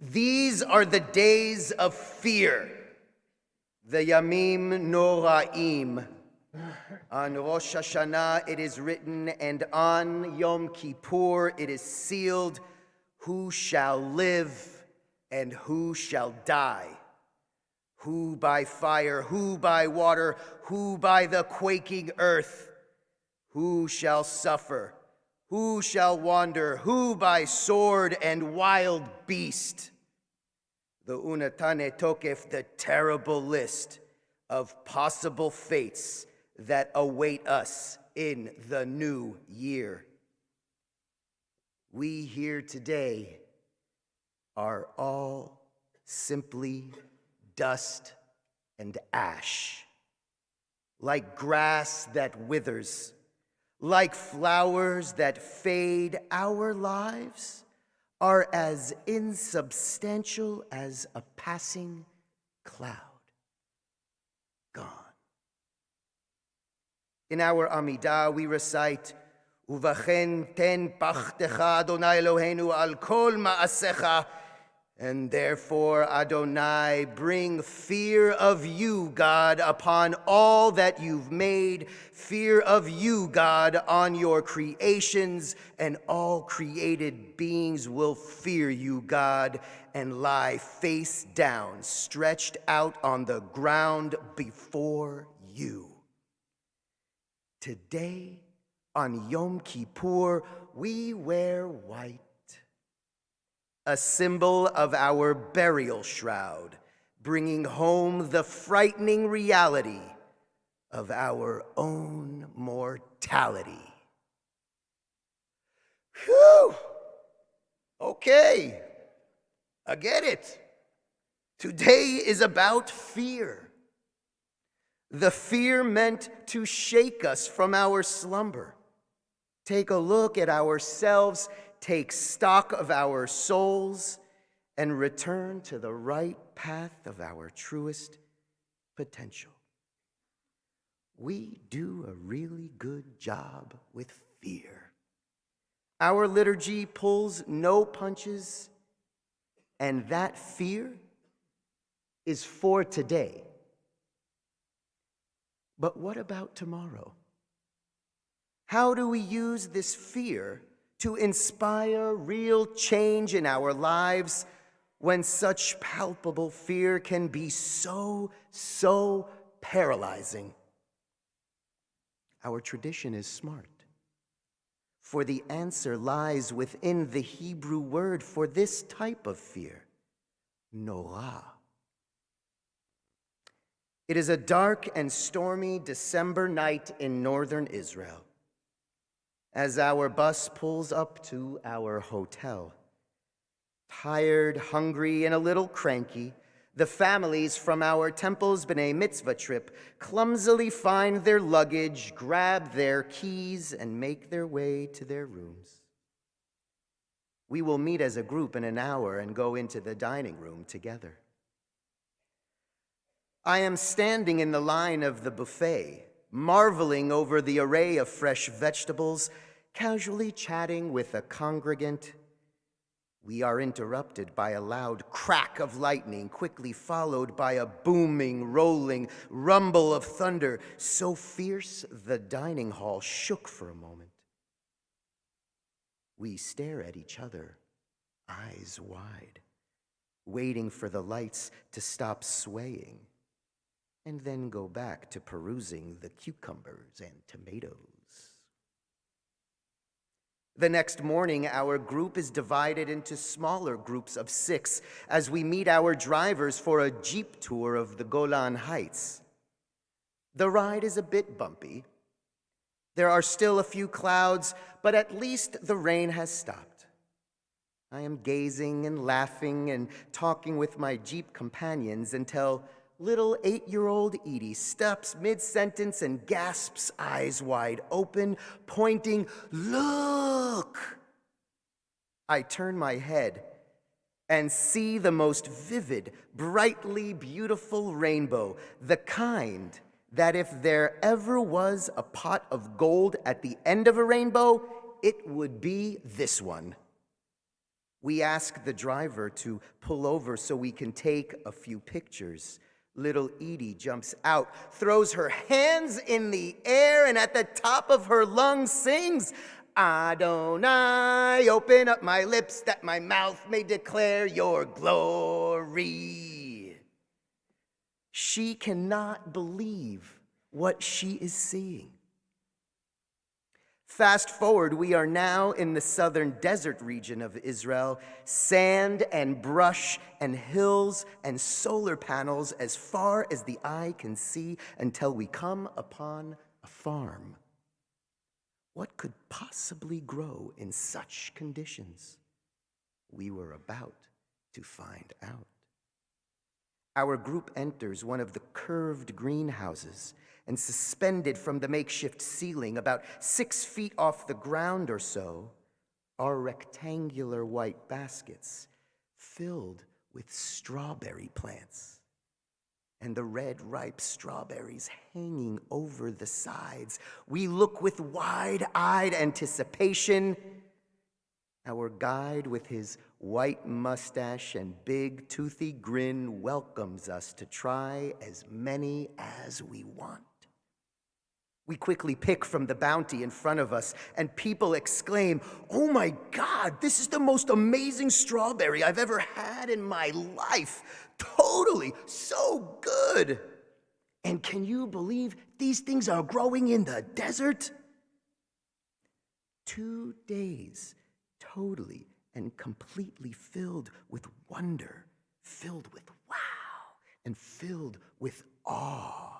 These are the days of fear, the Yamim Noraim. On Rosh Hashanah it is written, and on Yom Kippur it is sealed, who shall live and who shall die? Who by fire, who by water, who by the quaking earth? Who shall suffer? Who shall wander? Who by sword and wild beast? The Unatane Tokef, the terrible list of possible fates that await us in the new year. We here today are all simply dust and ash, like grass that withers, like flowers that fade. Our lives are as insubstantial as a passing cloud, gone. In our Amidah, we recite, Uvachen ten pachtecha Adonai Eloheinu al kol ma'asecha, and therefore, Adonai, bring fear of you, God, upon all that you've made, fear of you, God, on your creations, and all created beings will fear you, God, and lie face down, stretched out on the ground before you. Today, on Yom Kippur, we wear white, a symbol of our burial shroud, bringing home the frightening reality of our own mortality. Whew! Okay, I get it. Today is about fear. The fear meant to shake us from our slumber. Take a look at ourselves, take stock of our souls, and return to the right path of our truest potential. We do a really good job with fear. Our liturgy pulls no punches, and that fear is for today. But what about tomorrow? How do we use this fear to inspire real change in our lives when such palpable fear can be so paralyzing? Our tradition is smart, for the answer lies within the Hebrew word for this type of fear, norah. It is a dark and stormy December night in northern Israel. As our bus pulls up to our hotel, tired, hungry, and a little cranky, the families from our Temple's B'nai Mitzvah trip clumsily find their luggage, grab their keys, and make their way to their rooms. We will meet as a group in an hour and go into the dining room together. I am standing in the line of the buffet, marveling over the array of fresh vegetables, casually chatting with a congregant. We are interrupted by a loud crack of lightning, quickly followed by a booming, rolling rumble of thunder, so fierce the dining hall shook for a moment. We stare at each other, eyes wide, waiting for the lights to stop swaying, and then go back to perusing the cucumbers and tomatoes. The next morning, our group is divided into smaller groups of 6 as we meet our drivers for a Jeep tour of the Golan Heights. The ride is a bit bumpy. There are still a few clouds, but at least the rain has stopped. I am gazing and laughing and talking with my Jeep companions until little 8-year-old Edie stops mid-sentence and gasps, eyes wide open, pointing, "Look!" I turn my head and see the most vivid, brightly beautiful rainbow, the kind that if there ever was a pot of gold at the end of a rainbow, it would be this one. We ask the driver to pull over so we can take a few pictures. Little Edie jumps out, throws her hands in the air, and at the top of her lungs sings, Adonai, open up my lips that my mouth may declare your glory. She cannot believe what she is seeing. Fast forward, we are now in the southern desert region of Israel. Sand and brush and hills and solar panels as far as the eye can see until we come upon a farm. What could possibly grow in such conditions? We were about to find out. Our group enters one of the curved greenhouses, and suspended from the makeshift ceiling about 6 feet off the ground or so are rectangular white baskets filled with strawberry plants, and the red ripe strawberries hanging over the sides. We look with wide-eyed anticipation. Our guide, with his white mustache and big toothy grin, welcomes us to try as many as we want. We quickly pick from the bounty in front of us, and people exclaim, "Oh my God, this is the most amazing strawberry I've ever had in my life. Totally, so good. And can you believe these things are growing in the desert?" 2 days, totally and completely filled with wonder, filled with wow, and filled with awe.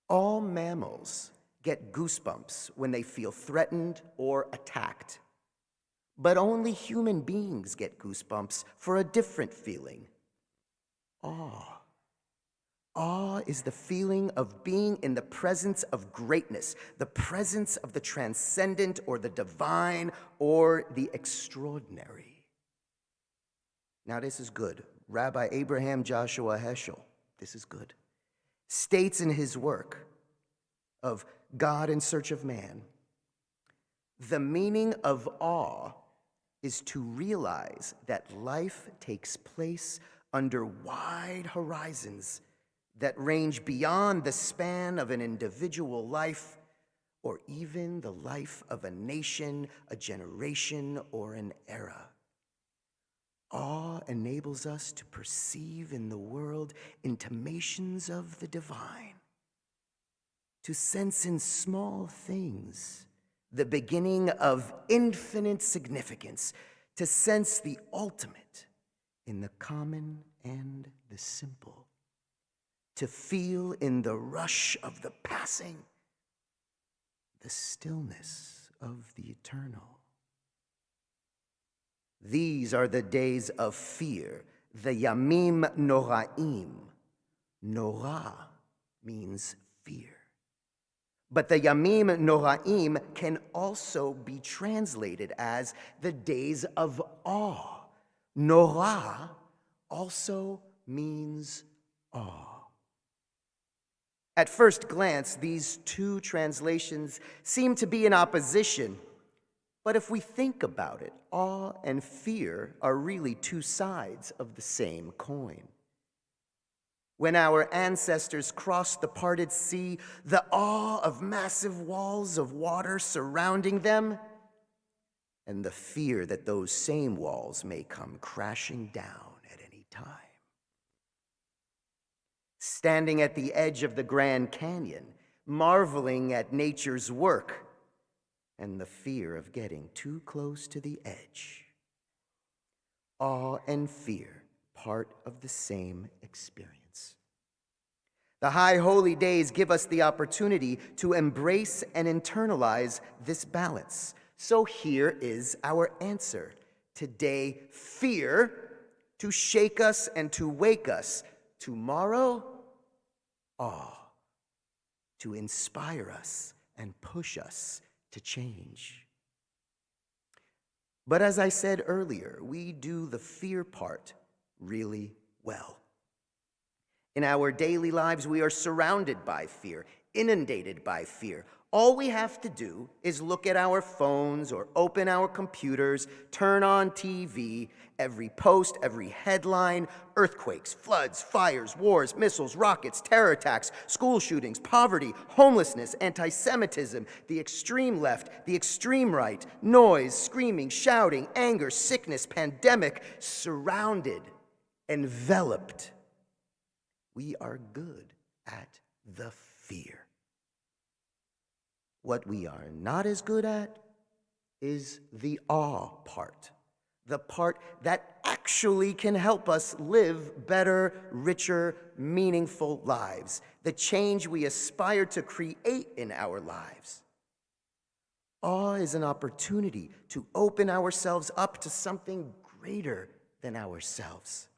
All mammals get goosebumps when they feel threatened or attacked. But only human beings get goosebumps for a different feeling: awe. Awe is the feeling of being in the presence of greatness, the presence of the transcendent or the divine or the extraordinary. Now, this is good. Rabbi Abraham Joshua Eshel, this is good, states in his work of God in Search of Man, the meaning of awe is to realize that life takes place under wide horizons that range beyond the span of an individual life or even the life of a nation, a generation, or an era. Awe enables us to perceive in the world intimations of the divine, to sense in small things the beginning of infinite significance, to sense the ultimate in the common and the simple, to feel in the rush of the passing the stillness of the eternal. These are the days of fear, the Yamim Noraim. Nora means fear. But the Yamim Noraim can also be translated as the days of awe. Nora also means awe. At first glance, these two translations seem to be in opposition. But if we think about it, awe and fear are really two sides of the same coin. When our ancestors crossed the parted sea, the awe of massive walls of water surrounding them, and the fear that those same walls may come crashing down at any time. Standing at the edge of the Grand Canyon, marveling at nature's work, and the fear of getting too close to the edge. Awe and fear, part of the same experience. The high holy days give us the opportunity to embrace and internalize this balance. So here is our answer. Today, fear, to shake us and to wake us. Tomorrow, awe, to inspire us and push us to change. But as I said earlier, we do the fear part really well. In our daily lives, we are surrounded by fear, inundated by fear, All we have to do is look at our phones or open our computers, turn on TV, every post, every headline, earthquakes, floods, fires, wars, missiles, rockets, terror attacks, school shootings, poverty, homelessness, anti-Semitism, the extreme left, the extreme right, noise, screaming, shouting, anger, sickness, pandemic, surrounded, enveloped. We are good at the fear. What we are not as good at is the awe part, the part that actually can help us live better, richer, meaningful lives, the change we aspire to create in our lives. Awe is an opportunity to open ourselves up to something greater than ourselves.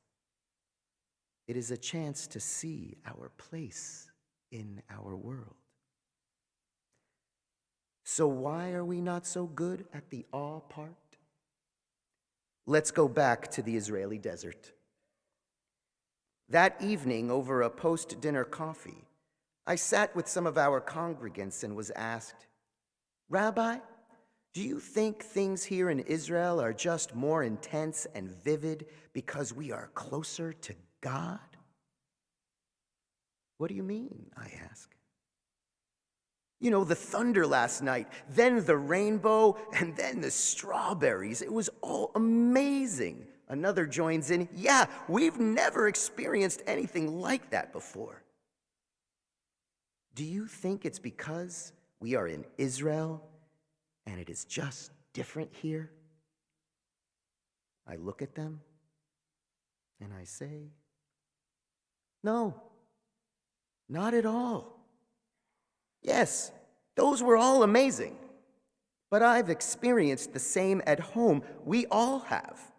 It is a chance to see our place in our world. So why are we not so good at the awe part? Let's go back to the Israeli desert. That evening, over a post-dinner coffee, I sat with some of our congregants and was asked, "Rabbi, do you think things here in Israel are just more intense and vivid because we are closer to God?" "What do you mean?" I ask. "You know, the thunder last night, then the rainbow, and then the strawberries. It was all amazing." Another joins in, "Yeah, we've never experienced anything like that before." Do you think it's because we are in Israel and it is just different here? I look at them and I say, "No, not at all. Yes, those were all amazing, but I've experienced the same at home. We all have.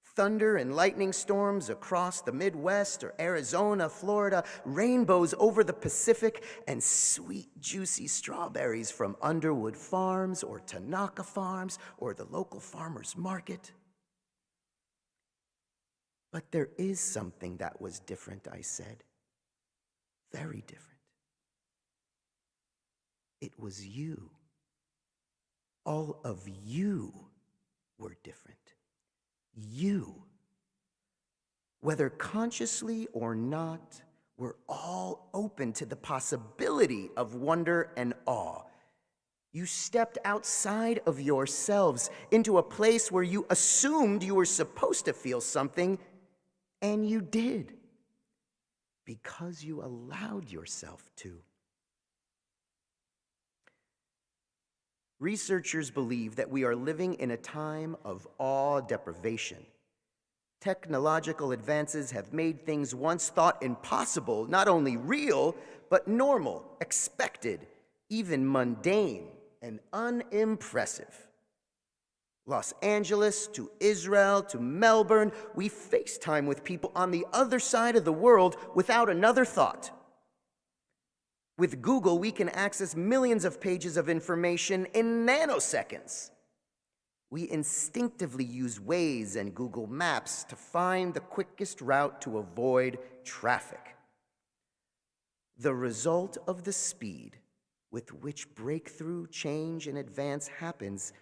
Thunder and lightning storms across the Midwest or Arizona, Florida, rainbows over the Pacific, and sweet, juicy strawberries from Underwood Farms or Tanaka Farms or the local farmer's market." "But there is something that was different," I said. "Very different. It was you. All of you were different. You. Whether consciously or not, we're all open to the possibility of wonder and awe. You stepped outside of yourselves into a place where you assumed you were supposed to feel something, and you did, because you allowed yourself to. Researchers believe that we are living in a time of awe deprivation. Technological advances have made things once thought impossible not only real, but normal, expected, even mundane, and unimpressive. Los Angeles to Israel to Melbourne, we FaceTime with people on the other side of the world without another thought. With Google, we can access millions of pages of information in nanoseconds. We instinctively use Waze and Google Maps to find the quickest route to avoid traffic. The result of the speed with which breakthrough, change, and advance happens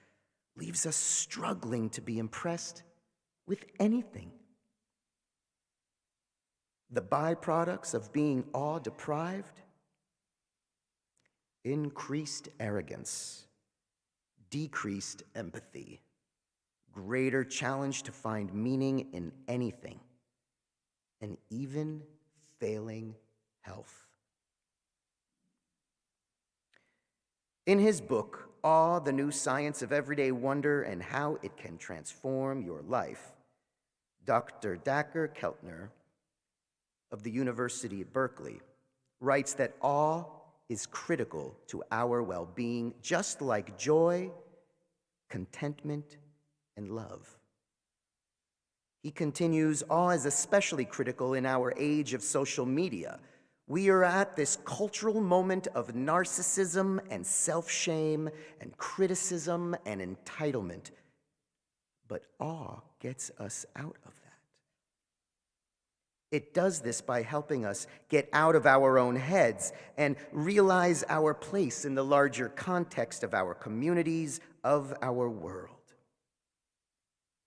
leaves us struggling to be impressed with anything. The byproducts of being awe-deprived: increased arrogance, decreased empathy, greater challenge to find meaning in anything, and even failing health. In his book, Awe, the New Science of Everyday Wonder and How It Can Transform Your Life, Dr. Dacher Keltner of the University of Berkeley writes that awe is critical to our well-being, just like joy, contentment, and love. He continues, awe is especially critical in our age of social media. We are at this cultural moment of narcissism and self-shame and criticism and entitlement. But awe gets us out of that. It does this by helping us get out of our own heads and realize our place in the larger context of our communities, of our world.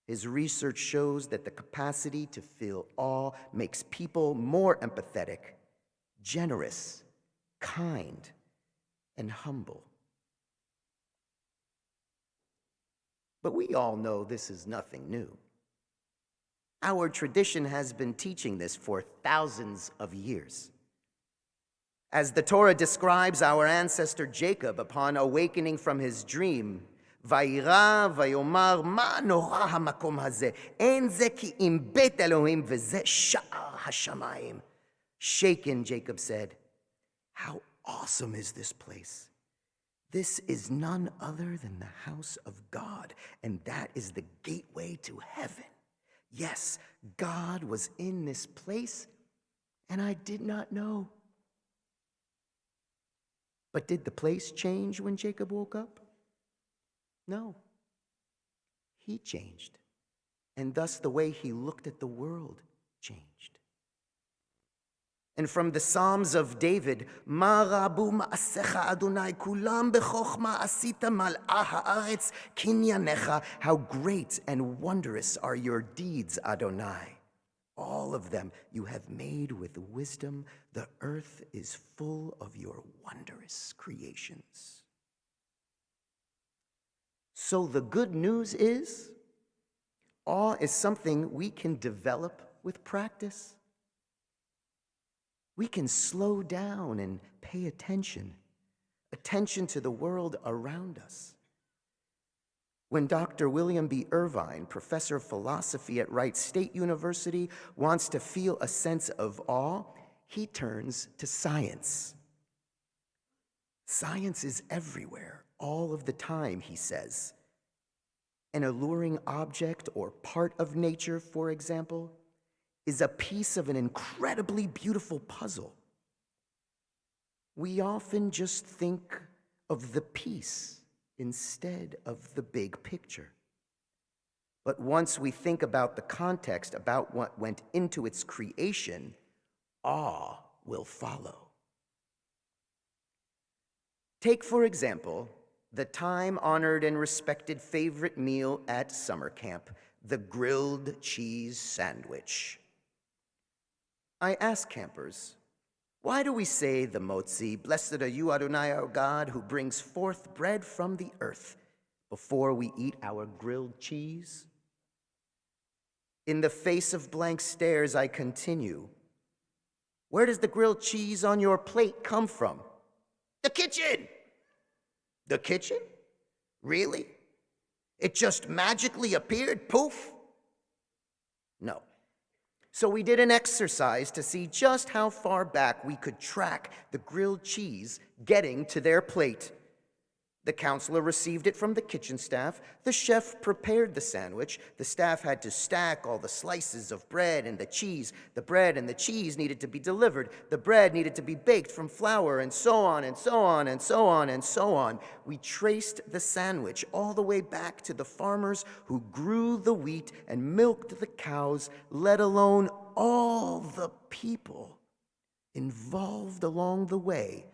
His research shows that the capacity to feel awe makes people more empathetic, generous, kind, and humble. But we all know this is nothing new. Our tradition has been teaching this for thousands of years. As the Torah describes our ancestor Jacob upon awakening from his dream, Vayira vayomar ma nora hamakom hazeh, en ze ki im bet Elohim veze sha'ar hashamayim. Shaken, Jacob said, "How awesome is this place! This is none other than the house of God, and that is the gateway to heaven. Yes, God was in this place, and I did not know." But did the place change when Jacob woke up? No. He changed, and thus the way he looked at the world changed. And from the Psalms of David, Ma rabu ma'asecha Adonai kulam bechochma asita mal'ah ha'aretz kinyanecha, how great and wondrous are your deeds, Adonai. All of them you have made with wisdom. The earth is full of your wondrous creations. So the good news is, awe is something we can develop with practice. We can slow down and pay attention to the world around us. When Dr. William B. Irvine, professor of philosophy at Wright State University, wants to feel a sense of awe, he turns to science. Science is everywhere, all of the time, he says. An alluring object or part of nature, for example, is a piece of an incredibly beautiful puzzle. We often just think of the piece instead of the big picture. But once we think about the context, about what went into its creation, awe will follow. Take, for example, the time-honored and respected favorite meal at summer camp, the grilled cheese sandwich. I ask campers, why do we say the motzi, "Blessed are you, Adonai, our God, who brings forth bread from the earth," before we eat our grilled cheese? In the face of blank stares, I continue, where does the grilled cheese on your plate come from? The kitchen! The kitchen? Really? It just magically appeared, poof? No. So we did an exercise to see just how far back we could track the grilled cheese getting to their plate. The counselor received it from the kitchen staff. The chef prepared the sandwich. The staff had to stack all the slices of bread and the cheese. The bread and the cheese needed to be delivered. The bread needed to be baked from flour, and so on, and so on, and so on, and so on. We traced the sandwich all the way back to the farmers who grew the wheat and milked the cows, let alone all the people involved along the way,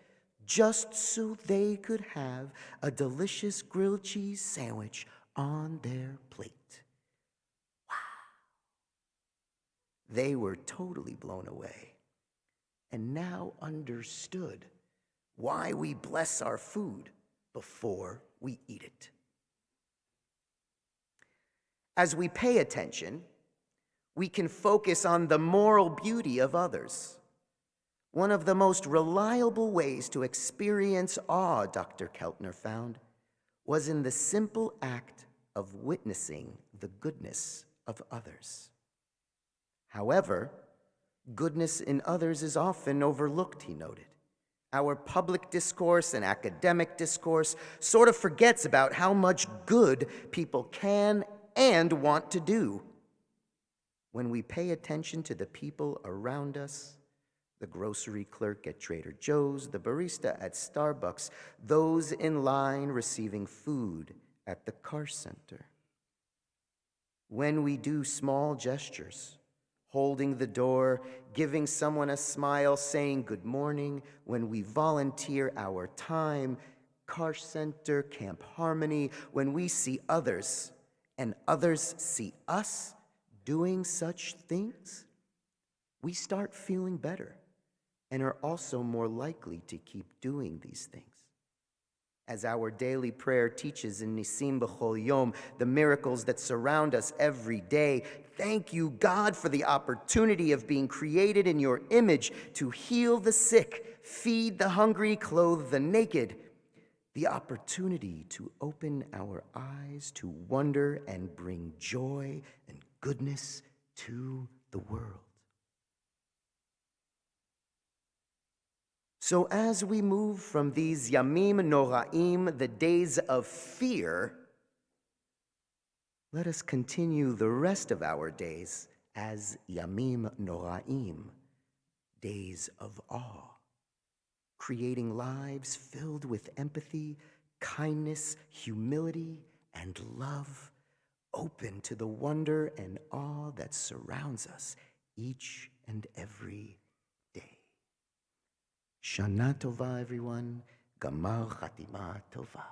just so they could have a delicious grilled cheese sandwich on their plate. Wow. They were totally blown away and now understood why we bless our food before we eat it. As we pay attention, we can focus on the moral beauty of others. One of the most reliable ways to experience awe, Dr. Keltner found, was in the simple act of witnessing the goodness of others. However, goodness in others is often overlooked, he noted. Our public discourse and academic discourse sort of forgets about how much good people can and want to do. When we pay attention to the people around us, the grocery clerk at Trader Joe's, the barista at Starbucks, those in line receiving food at the car center. When we do small gestures, holding the door, giving someone a smile, saying good morning when we volunteer our time, Karsh Center, Camp Harmony, when we see others and others see us doing such things, we start feeling better and are also more likely to keep doing these things. As our daily prayer teaches in Nisim B'chol Yom, the miracles that surround us every day, thank you, God, for the opportunity of being created in your image to heal the sick, feed the hungry, clothe the naked, the opportunity to open our eyes to wonder and bring joy and goodness to the world. So as we move from these Yamim Noraim, the days of fear, let us continue the rest of our days as Yamim Noraim, days of awe, creating lives filled with empathy, kindness, humility, and love, open to the wonder and awe that surrounds us each and every day. Shana Tova, everyone. Gamar Chatima Tova.